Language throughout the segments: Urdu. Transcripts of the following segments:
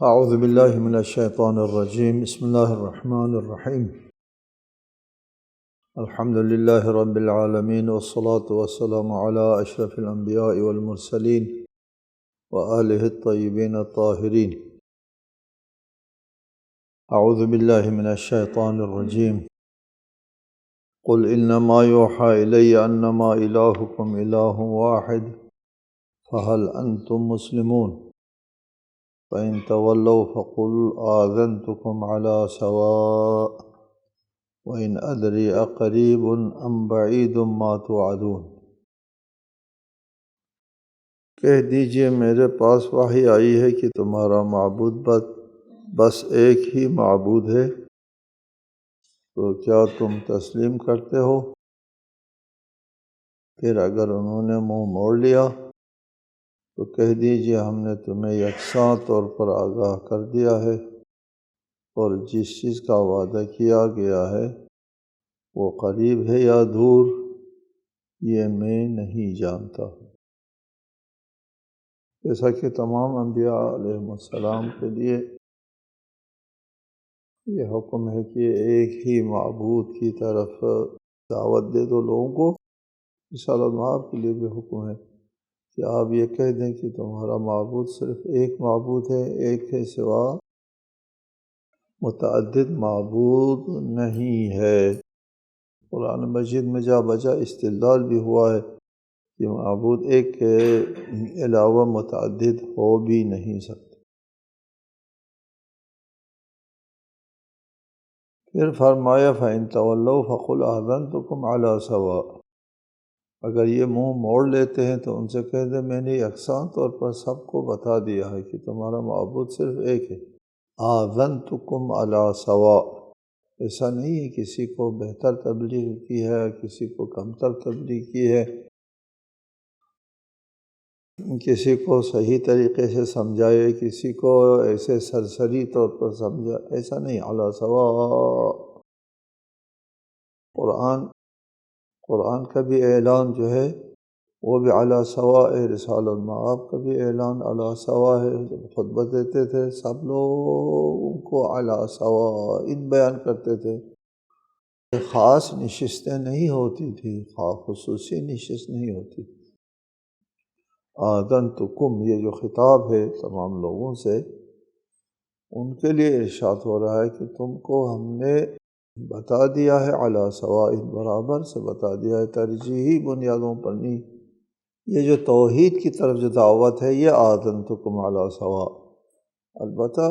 اعوذ باللہ من الشیطان الرجیم بسم اللہ الرحمن الرحیم الحمد للہ رب العالمین والصلاة والسلام علی اشرف الانبیاء والمرسلین وآلہ الطیبین الطاہرین۔ اعوذ باللہ من الشیطان الرجیم قل انما یوحی الی انما الہکم الہ واحد فہل انتم مسلمون فَإِن تَوَلَّوْا فَقُلْ آذَنْتُكُمْ عَلَىٰ سَوَاءٍ وَإِنْ أَدْرِي أَقَرِيبٌ أَمْ بَعِيدٌ مَا تُوعَدُونَ۔ کہہ دیجئے میرے پاس وحی آئی ہے کہ تمہارا معبود بس ایک ہی معبود ہے، تو کیا تم تسلیم کرتے ہو؟ پھر اگر انہوں نے منہ موڑ لیا تو کہہ دیجئے ہم نے تمہیں یکساں طور پر آگاہ کر دیا ہے، اور جس چیز کا وعدہ کیا گیا ہے وہ قریب ہے یا دور یہ میں نہیں جانتا۔ جیسا کہ تمام انبیاء علیہ السلام کے لیے یہ حکم ہے کہ ایک ہی معبود کی طرف دعوت دے دو لوگوں کو، رسالت آپ کے لیے بھی حکم ہے کہ آپ یہ کہہ دیں کہ تمہارا معبود صرف ایک معبود ہے، ایک ہے، سوا متعدد معبود نہیں ہے۔ قرآن مجید میں جا بجا استدلال بھی ہوا ہے کہ معبود ایک کے علاوہ متعدد ہو بھی نہیں سکتے۔ پھر فرمایا فَإِن تَوَلَّوْا فَقُلْ آذَنْتُكُمْ عَلَىٰ سَوَاءٍ، اگر یہ منہ موڑ لیتے ہیں تو ان سے کہہ دیں میں نے یکساں طور پر سب کو بتا دیا ہے کہ تمہارا معبود صرف ایک ہے۔ آذَنْتُكُمْ عَلَىٰ سَوَاءٍ، ایسا نہیں ہے کسی کو بہتر تبلیغ کی ہے، کسی کو کمتر تبلیغ کی ہے، کسی کو صحیح طریقے سے سمجھائے، کسی کو ایسے سرسری طور پر سمجھا، ایسا نہیں۔ عَلَىٰ سَوَاءٍ، قرآن کا بھی اعلان جو ہے وہ بھی عَلَىٰ سَوَاءٍ ہے، رسالۃ مآب کا بھی اعلان عَلَىٰ سَوَاءٍ ہے۔ جب خطبہ دیتے تھے سب لوگوں کو عَلَىٰ سَوَاءٍ بیان کرتے تھے، خاص نشستیں نہیں ہوتی تھی، خصوصی نشست نہیں ہوتی۔ آذنتکم، یہ جو خطاب ہے تمام لوگوں سے، ان کے لیے ارشاد ہو رہا ہے کہ تم کو ہم نے بتا دیا ہے عَلَىٰ سَوَاءٍ، برابر سے بتا دیا ہے، ترجیحی بنیادوں پر نہیں۔ یہ جو توحید کی طرف جو دعوت ہے یہ آذنتکم عَلَىٰ سَوَاءٍ، البتہ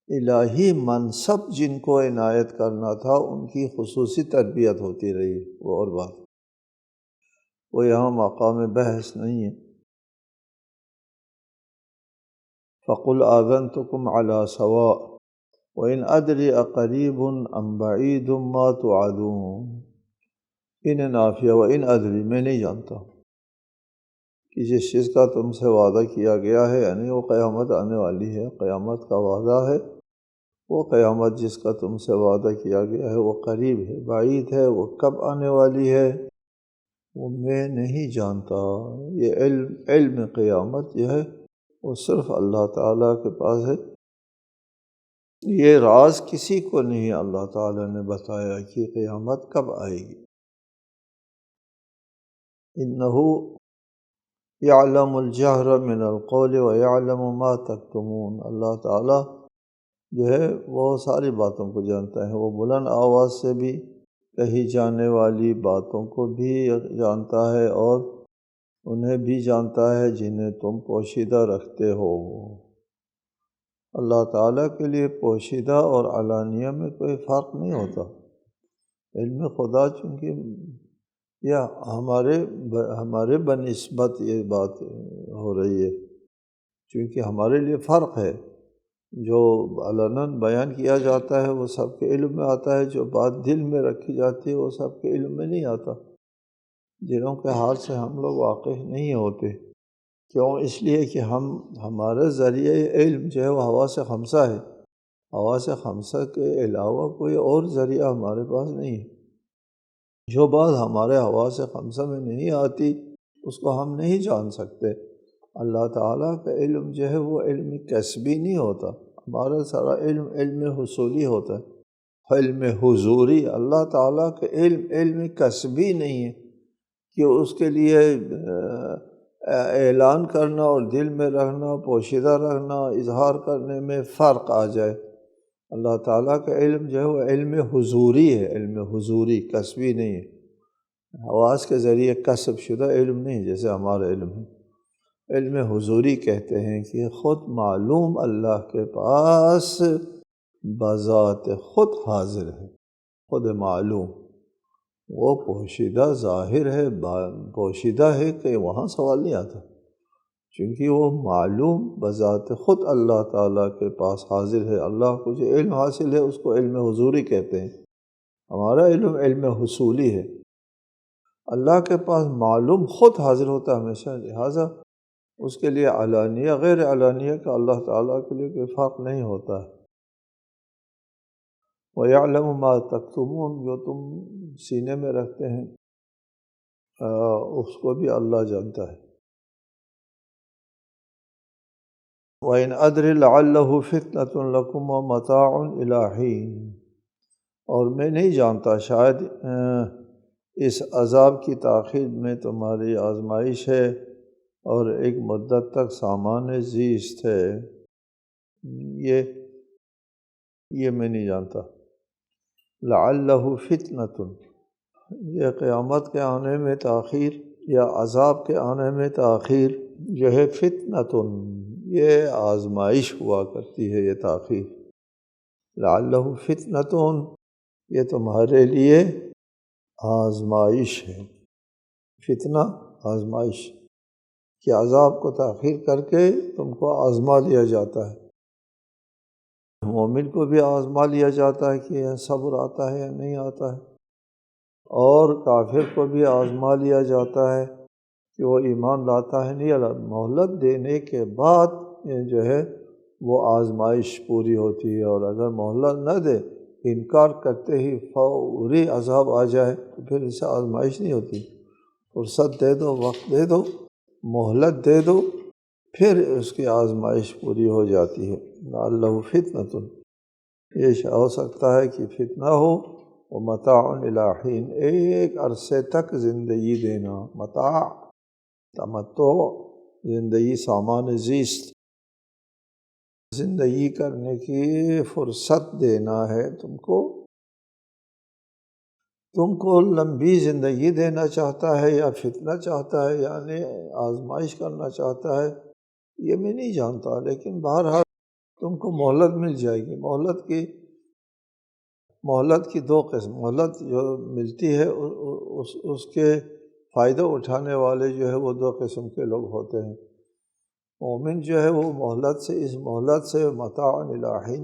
الہی منصب جن کو عنایت کرنا تھا ان کی خصوصی تربیت ہوتی رہی، وہ اور بات، وہ یہاں مقام بحث نہیں ہے۔ فَقُلْ آذَنْتُكُمْ عَلَىٰ سَوَاءٍ وَإِنْ أَدْرِي أَقَرِيبٌ أَمْ بَعِيدٌ مَا تُوعَدُونَ۔ ان نافیہ، وَإِنْ أَدْرِي، میں نہیں جانتا کہ جس چیز کا تم سے وعدہ کیا گیا ہے، یعنی وہ قیامت آنے والی ہے، قیامت کا وعدہ ہے، وہ قیامت جس کا تم سے وعدہ کیا گیا ہے وہ قریب ہے، بعید ہے، وہ کب آنے والی ہے وہ میں نہیں جانتا۔ یہ علم قیامت جو ہے وہ صرف اللہ تعالیٰ کے پاس ہے، یہ راز کسی کو نہیں اللہ تعالیٰ نے بتایا کہ قیامت کب آئے گی۔ انہ یعلم الجہر من القول ویعلم ما تکتمون، اللہ تعالیٰ جو ہے وہ ساری باتوں کو جانتا ہے، وہ بلند آواز سے بھی کہی جانے والی باتوں کو بھی جانتا ہے، اور انہیں بھی جانتا ہے جنہیں تم پوشیدہ رکھتے ہو۔ اللہ تعالیٰ کے لیے پوشیدہ اور علانیہ میں کوئی فرق نہیں ہوتا۔ علم خدا چونکہ یا ہمارے بنسبت یہ بات ہو رہی ہے، چونکہ ہمارے لیے فرق ہے، جو علناً بیان کیا جاتا ہے وہ سب کے علم میں آتا ہے، جو بات دل میں رکھی جاتی ہے وہ سب کے علم میں نہیں آتا، دلوں کے حال سے ہم لوگ واقف نہیں ہوتے۔ کیوں؟ اس لیے کہ ہمارے ذریعہ علم جو ہے وہ حواس خمسہ ہے، حواس خمسہ کے علاوہ کوئی اور ذریعہ ہمارے پاس نہیں ہے۔ جو بات ہمارے حواس خمسہ میں نہیں آتی اس کو ہم نہیں جان سکتے۔ اللہ تعالیٰ کا علم جو ہے وہ علم کسبی نہیں ہوتا، ہمارا سارا علم علم حصولی ہوتا ہے، علم حضوری۔ اللہ تعالیٰ کا علم کسبی نہیں ہے کہ اس کے لیے اعلان کرنا اور دل میں رکھنا، پوشیدہ رکھنا، اظہار کرنے میں فرق آ جائے۔ اللہ تعالیٰ کا علم جو ہے وہ علم حضوری ہے، علم حضوری، کسبی نہیں ہے، حواس کے ذریعے کسب شدہ علم نہیں جیسے ہمارا علم ہے۔ علم حضوری کہتے ہیں کہ خود معلوم اللہ کے پاس بذات خود حاضر ہے، خود معلوم، وہ پوشیدہ ظاہر ہے، پوشیدہ ہے کہ وہاں سوال نہیں آتا، چونکہ وہ معلوم بذات خود اللہ تعالیٰ کے پاس حاضر ہے۔ اللہ کو جو علم حاصل ہے اس کو علم حضوری کہتے ہیں، ہمارا علم علم حصولی ہے۔ اللہ کے پاس معلوم خود حاضر ہوتا ہے ہمیشہ، لہٰذا اس کے لیے علانیہ غیر علانیہ کا اللہ تعالیٰ کے لیے کوئی فرق نہیں ہوتا ہے۔ وَيَعْلَمُ مَا تَكْتُمُونَ، جو تم سینے میں رکھتے ہیں اس کو بھی اللہ جانتا ہے۔ وَإِنْ أَدْرِ لَعَلَّهُ فِتْنَةٌ لَكُمْ وَمَتَاعٌ إِلَىٰ حِينٍ، اور میں نہیں جانتا، شاید اس عذاب کی تاخیر میں تمہاری آزمائش ہے اور ایک مدت تک سامان زیست ہے، یہ میں نہیں جانتا۔ لعلہ فتنۃ، یہ قیامت کے آنے میں تاخیر یا عذاب کے آنے میں تاخیر جو ہے فتنۃ، یہ آزمائش ہوا کرتی ہے، یہ تاخیر۔ لعلہ فتنۃ، یہ تمہارے لیے آزمائش ہے، فتنہ آزمائش، کہ عذاب کو تاخیر کر کے تم کو آزما لیا جاتا ہے۔ مومن کو بھی آزما لیا جاتا ہے کہ صبر آتا ہے یا نہیں آتا ہے، اور کافر کو بھی آزما لیا جاتا ہے کہ وہ ایمان لاتا ہے نہیں لاتا۔ مہلت دینے کے بعد جو ہے وہ آزمائش پوری ہوتی ہے، اور اگر مہلت نہ دے، انکار کرتے ہی فوری عذاب آ جائے تو پھر اسے آزمائش نہیں ہوتی۔ فرصت دے دو، وقت دے دو، مہلت دے دو، پھر اس کی آزمائش پوری ہو جاتی ہے۔ لعلہ فتنۃ، یہ ہو سکتا ہے کہ فتنہ ہو، ومتاع الی حین، ایک عرصے تک زندگی دینا، متاع، تمتع، زندگی، سامان زیست، زندگی کرنے کی فرصت دینا ہے تم کو لمبی زندگی دینا چاہتا ہے یا فتنہ چاہتا ہے، یعنی آزمائش کرنا چاہتا ہے، یہ میں نہیں جانتا، لیکن بہرحال تم کو مہلت مل جائے گی۔ مہلت کی دو قسم، مہلت جو ملتی ہے اس کے فائدہ اٹھانے والے جو ہے وہ دو قسم کے لوگ ہوتے ہیں۔ مومن جو ہے وہ اس مہلت سے متاع الی حین،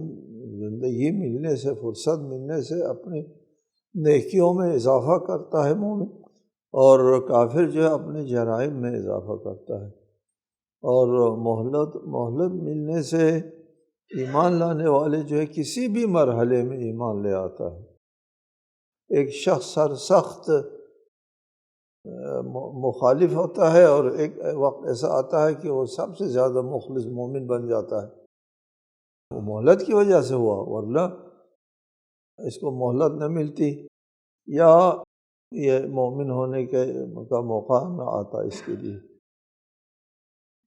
زندگی ملنے سے، فرصت ملنے سے اپنی نیکیوں میں اضافہ کرتا ہے مومن، اور کافر جو ہے اپنے جرائم میں اضافہ کرتا ہے۔ اور مہلت ملنے سے ایمان لانے والے جو ہے کسی بھی مرحلے میں ایمان لے آتا ہے۔ ایک شخص سرسخت مخالف ہوتا ہے، اور ایک وقت ایسا آتا ہے کہ وہ سب سے زیادہ مخلص مومن بن جاتا ہے۔ وہ مہلت کی وجہ سے ہوا، ورنہ اس کو مہلت نہ ملتی، یا یہ مومن ہونے کا موقع نہ آتا اس کے لیے،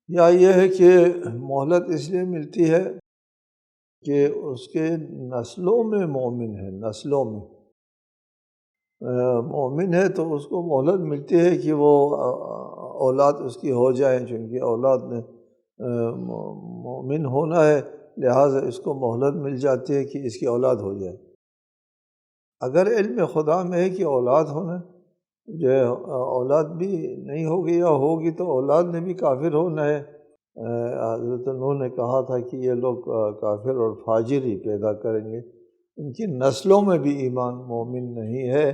یا یہ ہے کہ مہلت اس لیے ملتی ہے کہ اس کے نسلوں میں مومن ہے، نسلوں میں مومن ہے تو اس کو مہلت ملتی ہے کہ وہ اولاد اس کی ہو جائے، چونکہ اولاد نے مومن ہونا ہے، لہٰذا اس کو مہلت مل جاتی ہے کہ اس کی اولاد ہو جائے۔ اگر علم خدا میں ہے کہ اولاد ہونا، جو ہے اولاد بھی نہیں ہوگی یا ہوگی تو اولاد نے بھی کافر ہونا ہے۔ حضرت نوح نے کہا تھا کہ یہ لوگ کافر اور فاجر ہی پیدا کریں گے، ان کی نسلوں میں بھی ایمان مومن نہیں ہے،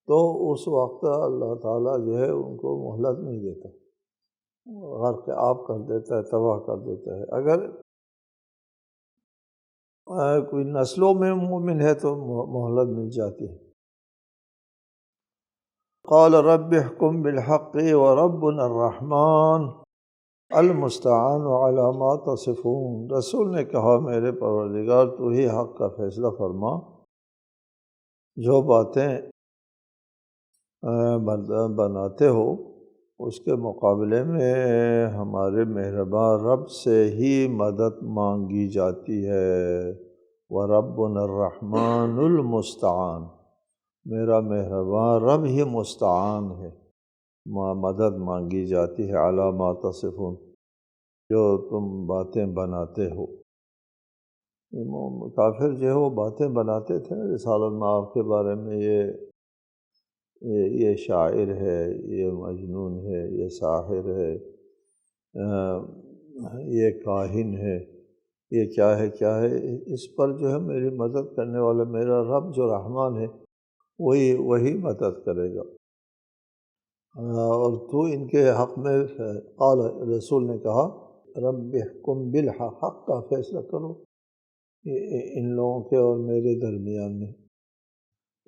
تو اس وقت اللہ تعالیٰ جو ہے ان کو مہلت نہیں دیتا، غرق آب کر دیتا ہے، تباہ کر دیتا ہے۔ اگر کوئی نسلوں میں مومن ہے تو مہلت مل جاتی ہے۔ قال رب احکم بالحق وربنا الرحمن، المستعان علی ما تصفون، رسول نے کہا میرے پروردگار تو ہی حق کا فیصلہ فرما، جو باتیں بناتے ہو اس کے مقابلے میں ہمارے مہربان رب سے ہی مدد مانگی جاتی ہے۔ وَرَبُّنَا الرَّحْمَنُ الْمُسْتَعَانُ، میرا مہربان رب ہی مستعان ہے، مدد مانگی جاتی ہے علی ما تصفون، جو تم باتیں بناتے ہو۔ کافر جو ہے وہ باتیں بناتے تھے رسالت میں آپ کے بارے میں، یہ شاعر ہے، یہ مجنون ہے، یہ ساحر ہے، یہ کاہن ہے، یہ کیا ہے کیا ہے۔ اس پر جو ہے میری مدد کرنے والا میرا رب جو رحمان ہے وہی مدد کرے گا۔ اور تو ان کے حق میں قال، رسول نے کہا رب احکم بالحق، حق کا فیصلہ کرو ان لوگوں کے اور میرے درمیان میں۔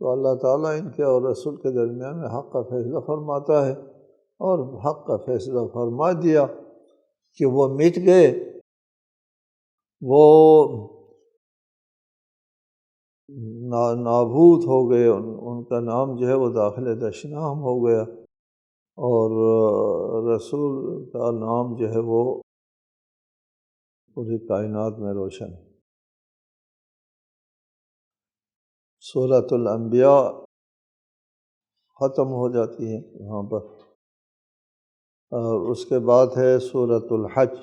تو اللہ تعالیٰ ان کے اور رسول کے درمیان میں حق کا فیصلہ فرماتا ہے، اور حق کا فیصلہ فرما دیا کہ وہ مٹ گئے، وہ نابود ہو گئے، ان کا نام جو ہے وہ داخل دشنام ہو گیا، اور رسول کا نام جو ہے وہ پوری کائنات میں روشن ہے۔ سورۃ الانبیاء ختم ہو جاتی ہے یہاں پر، اور اس کے بعد ہے سورۃ الحج۔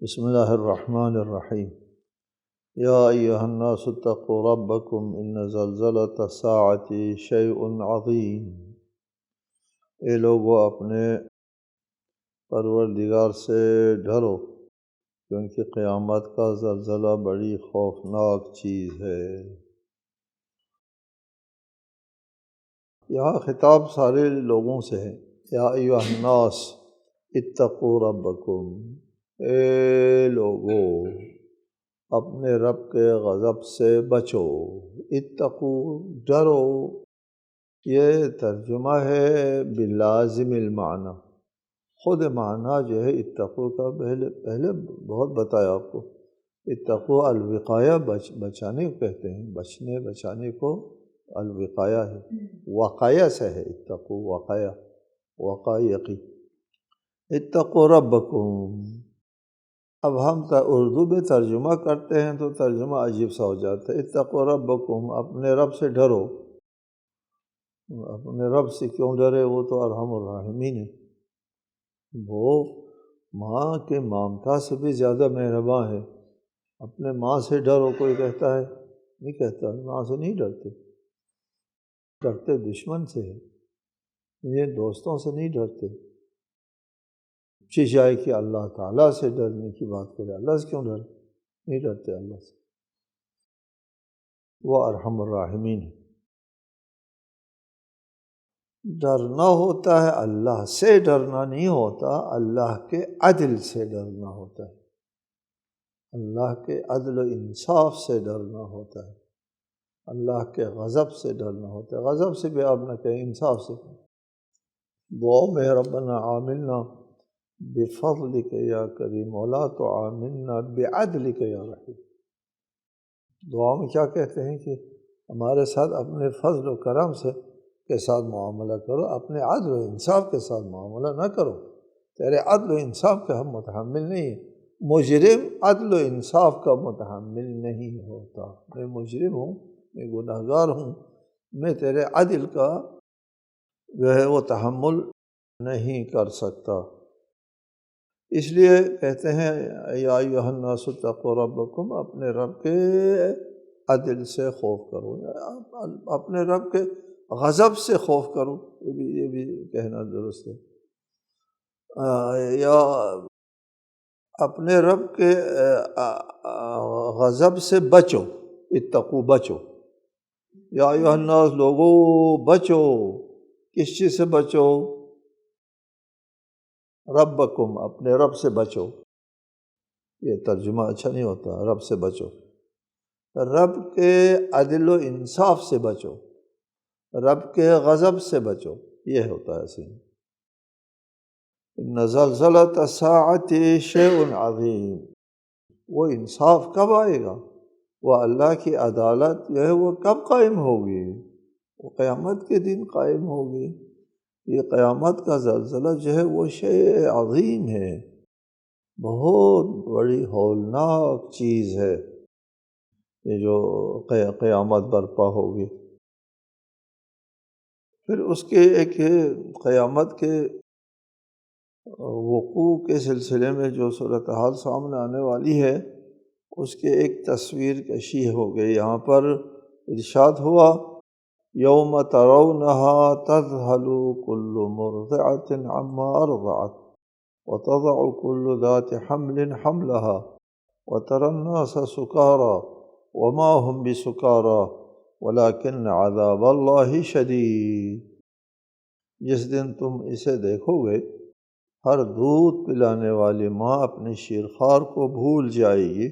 بسم اللہ الرحمن الرحیم۔ یا ایھا الناس اتقوا ربکم ان زلزلۃ الساعۃ شیء عظیم، اے لوگو اپنے پروردگار سے ڈرو، کیونکہ قیامت کا زلزلہ بڑی خوفناک چیز ہے۔ یہاں خطاب سارے لوگوں سے ہے۔ یا ایھا الناس اتقوا ربکم، اے لوگو اپنے رب کے غضب سے بچو۔ اتقوا، ڈرو، یہ ترجمہ ہے بلازم المعنی۔ خود معنی جو ہے اتقوا کا پہلے بہت بتایا آپ کو۔ اتقوا الوقایہ، بچانے کو کہتے ہیں، بچنے بچانے کو الوقایہ ہے، وقایہ سے ہے اتقوا، وقایہ وقایقی۔ اتقوا ربکم، اب ہم اردو میں ترجمہ کرتے ہیں تو ترجمہ عجیب سا ہو جاتا ہے۔ اتقوا ربکم، اپنے رب سے ڈرو۔ اپنے رب سے کیوں ڈرے؟ وہ تو ارحم الراحمین ہے، وہ ماں کے مامتا سے بھی زیادہ مہربان ہے۔ اپنے ماں سے ڈرو کوئی کہتا ہے؟ نہیں کہتا، ماں سے نہیں ڈرتے، ڈرتے دشمن سے ہے، یہ دوستوں سے نہیں ڈرتے۔ چیز آئے کہ اللہ تعالیٰ سے ڈرنے کی بات کرے، اللہ سے کیوں ڈر؟ نہیں ڈرتے اللہ سے، وہ ارحم الراحمین ہے۔ ڈرنا ہوتا ہے اللہ سے، ڈرنا نہیں ہوتا، اللہ کے عدل سے ڈرنا ہوتا ہے، اللہ کے عدل و انصاف سے ڈرنا ہوتا ہے، اللہ کے غضب سے ڈرنا ہوتا ہے۔ غضب سے بھی آپ نہ کہیں، انصاف سے۔ دعا میں ربنا عاملنا بفضلک یا کریم ولا تعاملنا بعدلک یا رحیم۔ دعا میں کیا کہتے ہیں کہ ہمارے ساتھ اپنے فضل و کرم کے ساتھ معاملہ کرو، اپنے عدل و انصاف کے ساتھ معاملہ نہ کرو۔ تیرے عدل و انصاف کا ہم متحمل نہیں ہیں۔ مجرم عدل و انصاف کا متحمل نہیں ہوتا۔ میں مجرم ہوں، میں گناہ گار ہوں، میں تیرے عدل کا جو ہے وہ تحمل نہیں کر سکتا۔ اس لیے کہتے ہیں یا ایھا الناس اتقوا ربکم، اپنے رب کے عدل سے خوف کرو، اپنے رب کے غضب سے خوف کرو، یہ بھی کہنا درست ہے۔ یا اپنے رب کے غضب سے بچو، اتقوا بچو۔ یا ایھا الناس، لوگو بچو، کس چیز سے بچو؟ ربکم، اپنے رب سے بچو۔ یہ ترجمہ اچھا نہیں ہوتا، رب سے بچو، رب کے عدل و انصاف سے بچو، رب کے غضب سے بچو، یہ ہوتا ہے اصل۔ ان زلزلۃ الساعۃ شیء عظیم، وہ انصاف کب آئے گا، وہ اللہ کی عدالت جو ہے وہ کب قائم ہوگی، وہ قیامت کے دن قائم ہوگی۔ یہ قیامت کا زلزلہ جو ہے وہ شیء عظیم ہے، بہت بڑی ہولناک چیز ہے یہ جو قیامت برپا ہوگی۔ پھر اس کے ایک قیامت کے وقوع کے سلسلے میں جو صورتحال سامنے آنے والی ہے اس کے ایک تصویر کشی ہو گئی۔ یہاں پر ارشاد ہوا یوم ترونہا تذہل کل مرضعۃ عما ارضعت وتضع كل ذات حمل حملها وترى الناس سكارى وما هم بسكارى ولكن عذاب اللہ شدید۔ جس دن تم اسے دیکھو گے ہر دودھ پلانے والی ماں اپنے شیرخوار کو بھول جائے گی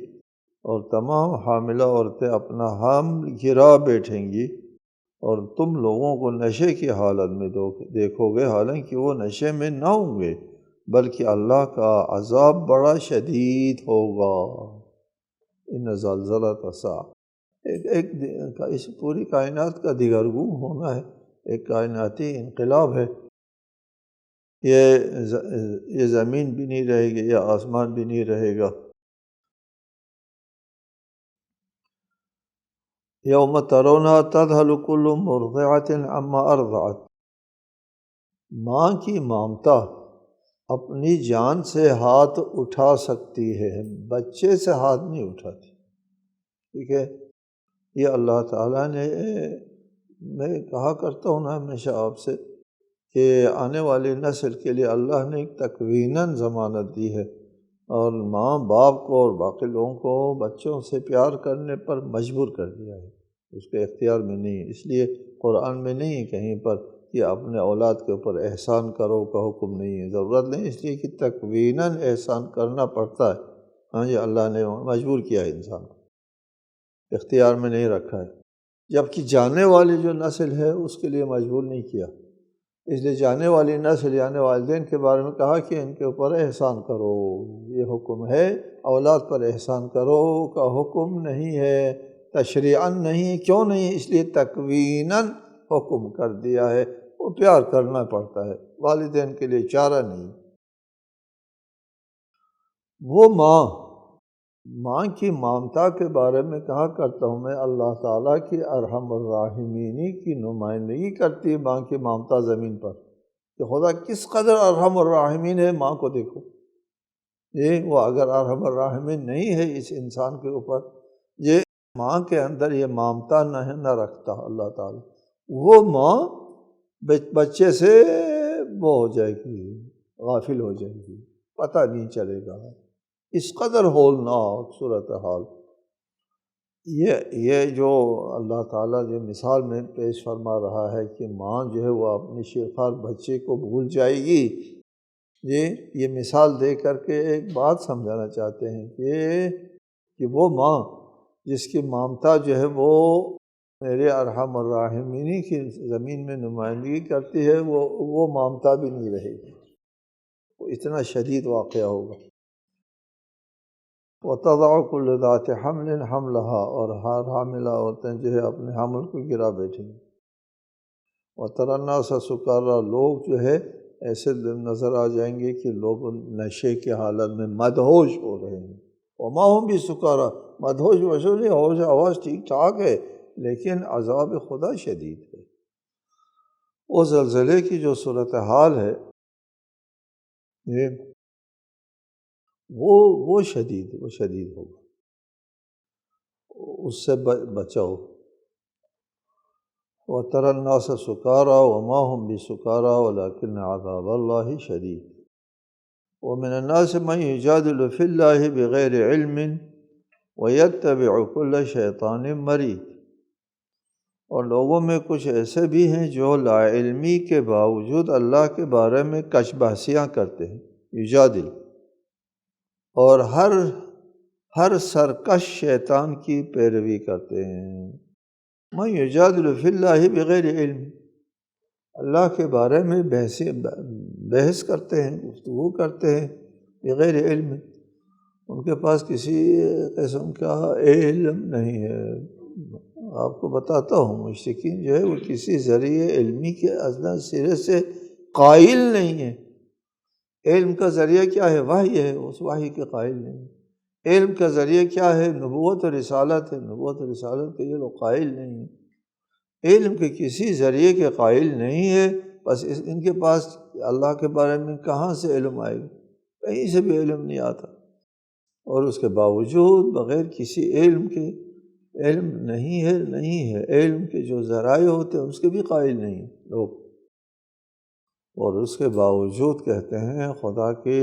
اور تمام حاملہ عورتیں اپنا حمل گرا بیٹھیں گی، اور تم لوگوں کو نشے کی حالت میں دیکھو گے حالانکہ وہ نشے میں نہ ہوں گے، بلکہ اللہ کا عذاب بڑا شدید ہوگا۔ ان زلزلۃ الساعۃ اس پوری کائنات کا دیگرگون ہونا ہے، ایک کائناتی انقلاب ہے۔ یہ زمین بھی نہیں رہے گی، یہ آسمان بھی نہیں رہے گا۔ یوم ترونہا تذہل کل مرضعۃ عما ارضعت، ماں کی مامتا اپنی جان سے ہاتھ اٹھا سکتی ہے، بچے سے ہاتھ نہیں اٹھاتی۔ ٹھیک ہے، یہ اللہ تعالیٰ نے، میں کہا کرتا ہوں نا ہمیشہ آپ سے کہ آنے والی نسل کے لیے اللہ نے ایک تکویناً ضمانت دی ہے، اور ماں باپ کو اور باقی لوگوں کو بچوں سے پیار کرنے پر مجبور کر دیا ہے، اس کے اختیار میں نہیں ہے۔ اس لیے قرآن میں نہیں ہے کہیں پر کہ اپنے اولاد کے اوپر احسان کرو کا حکم نہیں ہے، ضرورت نہیں، اس لیے کہ تکویناً احسان کرنا پڑتا ہے۔ ہاں جی، اللہ نے مجبور کیا ہے انسان کو، اختیار میں نہیں رکھا ہے، جبکہ جانے والی جو نسل ہے اس کے لیے مجبور نہیں کیا۔ اس لیے جانے والی نسل یعنی والدین کے بارے میں کہا کہ ان کے اوپر احسان کرو، یہ حکم ہے۔ اولاد پر احسان کرو کا حکم نہیں ہے، تشریعاً نہیں۔ کیوں نہیں؟ اس لیے تکویناً حکم کر دیا ہے، وہ پیار کرنا پڑتا ہے، والدین کے لیے چارہ نہیں۔ وہ ماں کی مامتا کے بارے میں کہا کرتا ہوں میں، اللہ تعالیٰ کی ارحم الراحمینی کی نمائندگی کرتی ہے ماں کی مامتا زمین پر، کہ خدا کس قدر ارحم الراحمین ہے۔ ماں کو دیکھو، یہ وہ اگر ارحم الراحمین نہیں ہے اس انسان کے اوپر، یہ ماں کے اندر یہ مامتا نہ رکھتا اللہ تعالیٰ، وہ ماں بچے سے وہ ہو جائے گی، غافل ہو جائے گی، پتہ نہیں چلے گا۔ اس قدر ہولناک صورتحال، یہ جو اللہ تعالیٰ جو مثال میں پیش فرما رہا ہے کہ ماں جو ہے وہ اپنے شیرخوار بچے کو بھول جائے گی، یہ مثال دے کر کے ایک بات سمجھانا چاہتے ہیں کہ وہ ماں جس کی مامتا جو ہے وہ میرے ارحم الراحمینی کی زمین میں نمائندگی کرتی ہے، وہ مامتا بھی نہیں رہے گی، وہ اتنا شدید واقعہ ہوگا۔ وَتَضَعُ كُلُّ ذَاتِ حَمْلٍ حَمْلَهَا، اور ہر حاملہ عورتیں جو ہے اپنے حمل کو گرا بیٹھیں گی۔ وَتَرَى النَّاسَ سُكَارَىٰ، لوگ جو ہے ایسے نظر آ جائیں گے کہ لوگ نشے کی حالت میں مدہوش ہو رہے ہیں۔ وَمَا هُمْ بِسُكَارَىٰ، مدہوش وشوش نہیں، ہوش آواز ٹھیک ٹھاک ہے، لیکن عذاب خدا شدید ہے۔ وہ زلزلے کی جو صورتحال ہے وہ شدید ہوگا، اس سے بچاؤ۔ وَتَرَى النَّاسَ سُكَارَىٰ وَمَا هُمْ بِسُكَارَىٰ وَلَٰكِنَّ عَذَابَ اللَّهِ شَدِيدٌ وَمِنَ النَّاسِ مَن يُجَادِلُ فِي اللَّهِ بِغَيْرِ عِلْمٍ وَيَتَّبِعُ كُلَّ شَيْطَانٍ مَرِيدٍ، اور لوگوں میں کچھ ایسے بھی ہیں جو لا علمی کے باوجود اللہ کے بارے میں کش بحثیاں کرتے ہیں، یجادل، اور ہر سرکش شیطان کی پیروی کرتے ہیں۔ من یجادل فی اللہ بغیر علم، اللہ کے بارے میں بحث کرتے ہیں، گفتگو کرتے ہیں بغیر علم، ان کے پاس کسی قسم کا علم نہیں ہے۔ آپ کو بتاتا ہوں، مشرکین جو ہے وہ کسی ذریعے علمی کے اصلا سرے سے قائل نہیں ہے۔ علم کا ذریعہ کیا ہے؟ وحی ہے، اس وحی کے قائل نہیں۔ علم کا ذریعہ کیا ہے؟ نبوت و رسالت ہے، نبوت و رسالت کے یہ لوگ قائل نہیں ہیں۔ علم کے کسی ذریعے کے قائل نہیں ہے، بس ان کے پاس اللہ کے بارے میں کہاں سے علم آئے گا؟ کہیں سے بھی علم نہیں آتا، اور اس کے باوجود بغیر کسی علم کے، علم نہیں ہے، علم کے جو ذرائع ہوتے ہیں اس کے بھی قائل نہیں ہیں لوگ، اور اس کے باوجود کہتے ہیں خدا کی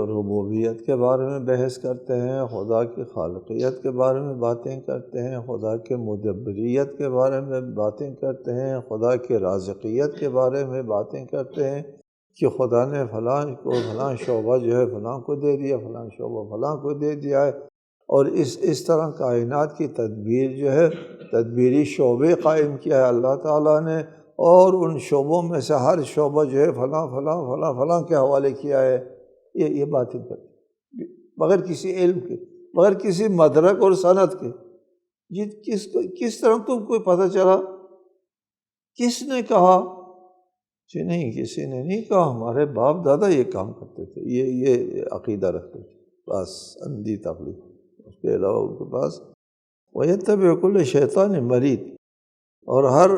ربوبیت کے بارے میں بحث کرتے ہیں، خدا کی خالقیت کے بارے میں باتیں کرتے ہیں، خدا کے مدبریت کے بارے میں باتیں کرتے ہیں، خدا کی رازقیت کے بارے میں باتیں کرتے ہیں کہ خدا نے فلاں کو فلاں شعبہ جو ہے فلاں کو دے دیا، فلاں شعبہ فلاں کو دے دیا ہے، اور اس طرح کائنات کی تدبیر جو ہے، تدبیری شعبے قائم کیا ہے اللہ تعالیٰ نے، اور ان شعبوں میں سے ہر شعبہ جو ہے فلاں فلاں فلاں فلاں کے حوالے کیا ہے۔ یہ باتیں کرتے بغیر کسی علم کے، بغیر کسی مدرک اور سند کے۔ کس طرح تم کو پتہ چلا؟ کس نے کہا؟ کہ نہیں، کسی نے نہیں کہا، ہمارے باپ دادا یہ کام کرتے تھے، یہ عقیدہ رکھتے تھے، بس اندھی تقلید، اس کے علاوہ ان کے پاس وَيَتَّبِعُ كُلَّ شَيْطَانٍ مَرِيدٍ، اور ہر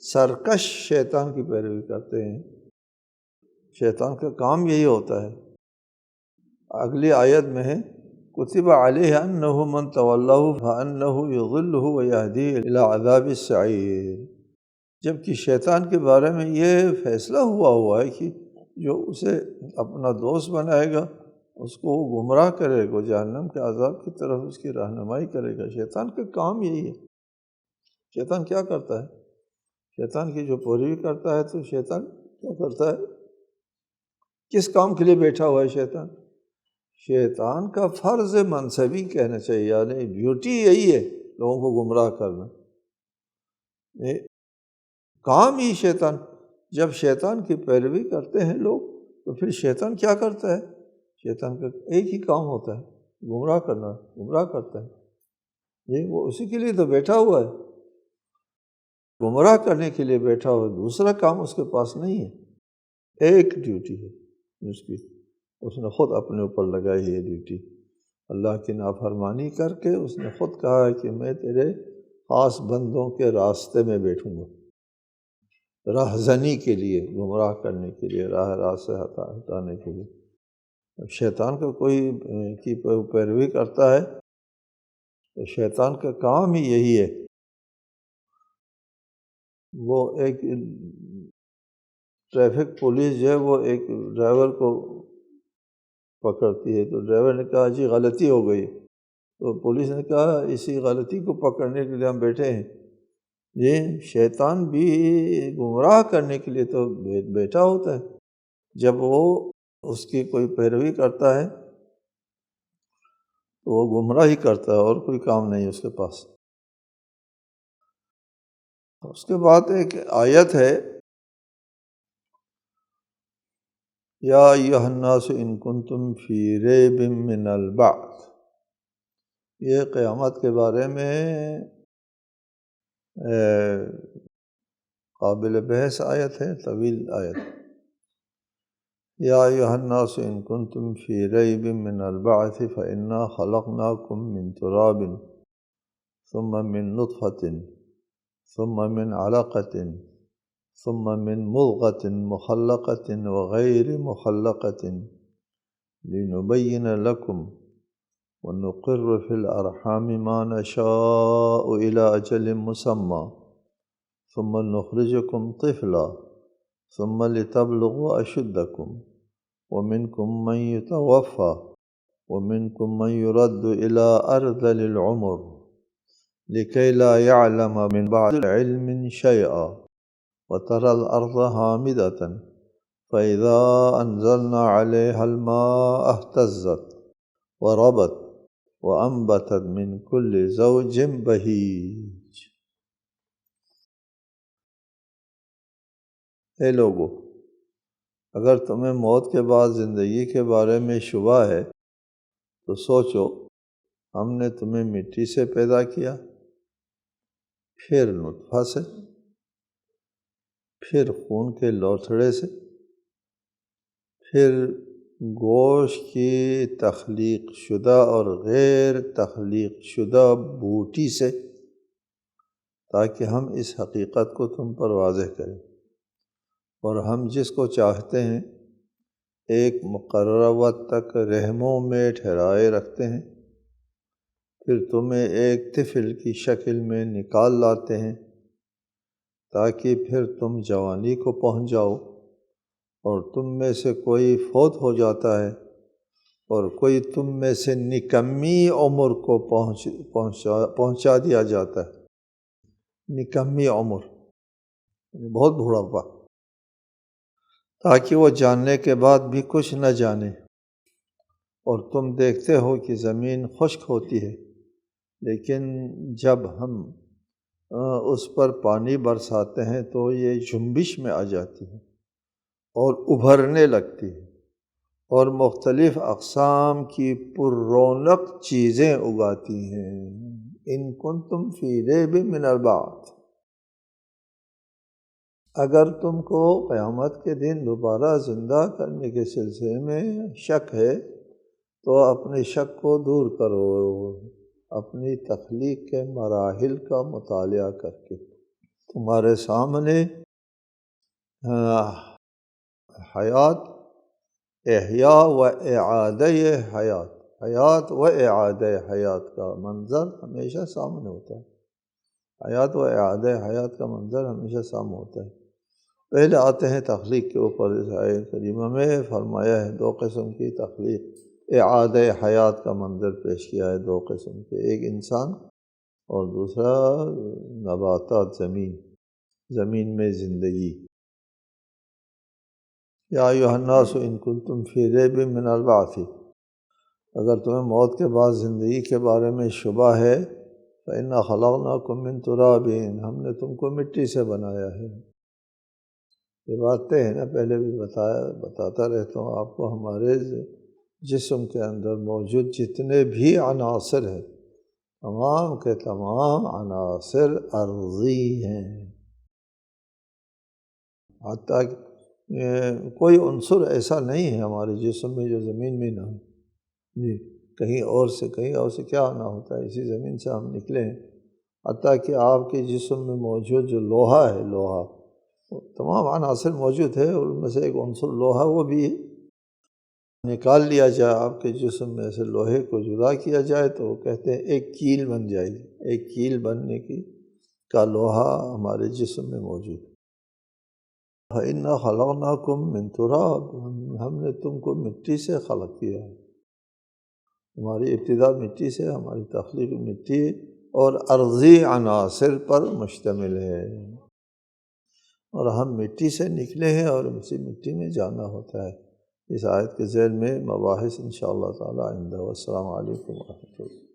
سرکش شیطان کی پیروی کرتے ہیں۔ شیطان کا کام یہی ہوتا ہے۔ اگلی آیت میں ہے کتب علیہ انہ من تولہ فانہ یضلہ ویہدیہ الی عذاب السعیر، جبکہ شیطان کے بارے میں یہ فیصلہ ہوا ہے کہ جو اسے اپنا دوست بنائے گا اس کو وہ گمراہ کرے گا، جہنم کے عذاب کی طرف اس کی رہنمائی کرے گا۔ شیطان کا کام یہی ہے۔ شیطان کیا کرتا ہے؟ شیطان کی جو پیروی کرتا ہے تو شیطان کیا کرتا ہے؟ کس کام کے لیے بیٹھا ہوا ہے شیطان؟ شیطان کا فرض منصبی کہنا چاہیے، یعنی ڈیوٹی یہی ہے، لوگوں کو گمراہ کرنا، یہ کام ہی شیطان۔ جب شیطان کی پیروی کرتے ہیں لوگ تو پھر شیطان کیا کرتا ہے؟ شیطان کا ایک ہی کام ہوتا ہے، گمراہ کرنا، گمراہ کرتا ہے۔ یہ وہ اسی کے لیے تو بیٹھا ہوا ہے، گمراہ کرنے کے لیے بیٹھا ہوا ہے، دوسرا کام اس کے پاس نہیں ہے۔ ایک ڈیوٹی ہے اس کی، اس نے خود اپنے اوپر لگائی ہے یہ ڈیوٹی۔ اللہ کی نافرمانی کر کے اس نے خود کہا ہے کہ میں تیرے خاص بندوں کے راستے میں بیٹھوں گا، راہزنی کے لیے، گمراہ کرنے کے لیے، راہ سے ہٹانے کے لیے۔ اب شیطان کا کوئی کی پیروی کرتا ہے تو شیطان کا کام ہی یہی ہے۔ وہ ایک ٹریفک پولیس جو ہے وہ ایک ڈرائیور کو پکڑتی ہے، تو ڈرائیور نے کہا جی غلطی ہو گئی، تو پولیس نے کہا اسی غلطی کو پکڑنے کے لیے ہم بیٹھے ہیں۔ یہ شیطان بھی گمراہ کرنے کے لیے تو بیٹھا ہوتا ہے، جب وہ اس کی کوئی پیروی کرتا ہے تو وہ گمراہ ہی کرتا ہے، اور کوئی کام نہیں اس کے پاس۔ اس کے بعد ایک آیت ہے یا ایھا الناس ان کنتم فی ریب من البعث، یہ قیامت کے بارے میں قابل بحث آیت ہے، طویل آیت۔ یا ایھا الناس ان کنتم فی ریب من البعث فانا خلقناکم من تراب ثم من نطفة ثم من علقة ثم من مضغة مخلقة وغير مخلقة لنبين لكم ونقر في الأرحام ما نشاء إلى أجل مسمى ثم نخرجكم طفلا ثم لتبلغوا أشدكم ومنكم من يتوفى ومنكم من يرد إلى أرذل العمر لكي لا يعلم من بعد علم شيئا وترى الأرض هامدة فإذا أنزلنا عليها الماء اهتزت وربت وأنبتت من كل زوج بهيج۔ اے لوگو، اگر تمہیں موت کے بعد زندگی کے بارے میں شبہ ہے تو سوچو، ہم نے تمہیں مٹی سے پیدا کیا، پھر نطفہ سے، پھر خون کے لوتھڑے سے، پھر گوشت کی تخلیق شدہ اور غیر تخلیق شدہ بوٹی سے، تاکہ ہم اس حقیقت کو تم پر واضح کریں، اور ہم جس کو چاہتے ہیں ایک مقررہ وقت تک رحموں میں ٹھہرائے رکھتے ہیں، پھر تمہیں ایک طفل کی شکل میں نکال لاتے ہیں، تاکہ پھر تم جوانی کو پہنچ جاؤ، اور تم میں سے کوئی فوت ہو جاتا ہے اور کوئی تم میں سے نکمی عمر کو پہنچا دیا جاتا ہے۔ نکمی عمر یعنی بہت بوڑھاپا، تاکہ وہ جاننے کے بعد بھی کچھ نہ جانے۔ اور تم دیکھتے ہو کہ زمین خشک ہوتی ہے، لیکن جب ہم اس پر پانی برساتے ہیں تو یہ جنبش میں آ جاتی ہے اور ابھرنے لگتی ہے، اور مختلف اقسام کی پر رونق چیزیں اگاتی ہیں۔ ان کنتم فی ریب من البعث، اگر تم کو قیامت کے دن دوبارہ زندہ کرنے کے سلسلے میں شک ہے تو اپنے شک کو دور کرو اپنی تخلیق کے مراحل کا مطالعہ کر کے۔ تمہارے سامنے حیات، احیاء و اعادہ حیات و اعادہ حیات کا منظر ہمیشہ سامنے ہوتا ہے۔ حیات و اعادہ حیات کا منظر ہمیشہ سامنے ہوتا ہے۔ پہلے آتے ہیں تخلیق کے اوپر۔ اس آیت کریمہ میں فرمایا ہے دو قسم کی تخلیق، اعادہ حیات کا منظر پیش کیا ہے، دو قسم کے، ایک انسان اور دوسرا نباتات، زمین میں زندگی۔ یا ایھا الناس ان کنتم فی ریب من البعث، اگر تمہیں موت کے بعد زندگی کے بارے میں شبہ ہے، فإنا خلقناکم من تراب، ہم نے تم کو مٹی سے بنایا ہے۔ یہ باتیں ہیں نا، پہلے بھی بتاتا رہتا ہوں آپ کو، ہمارے جسم کے اندر موجود جتنے بھی عناصر ہیں، تمام کے تمام عناصر ارضی ہیں، حتیٰ کہ کوئی عنصر ایسا نہیں ہے ہمارے جسم میں جو زمین میں نہ ہو۔ جی، کہیں اور سے کیا آنا ہوتا ہے، اسی زمین سے ہم نکلے ہیں۔ حتیٰ کہ آپ کے جسم میں موجود جو لوہا ہے، تمام عناصر موجود ہے، اور ان میں سے ایک عنصر لوہا، وہ بھی نکال لیا جائے آپ کے جسم میں سے، لوہے کو جدا کیا جائے تو وہ کہتے ہیں ایک کیل بن جائے گی، ایک کیل بننے کا لوہا ہمارے جسم میں موجود ہے۔ فَإِنَّا خَلَقْنَاكُم مِّن تُرَابٍ، ہم نے تم کو مٹی سے خلق کیا ہے، ہماری ابتدا مٹی سے، ہماری تخلیق مٹی اور ارضی عناصر پر مشتمل ہے، اور ہم مٹی سے نکلے ہیں اور اسی مٹی میں جانا ہوتا ہے۔ اس آیت کے ذیل میں مباحث انشاءاللہ تعالی آئندہ۔ والسلام علیکم ورحمۃ اللہ۔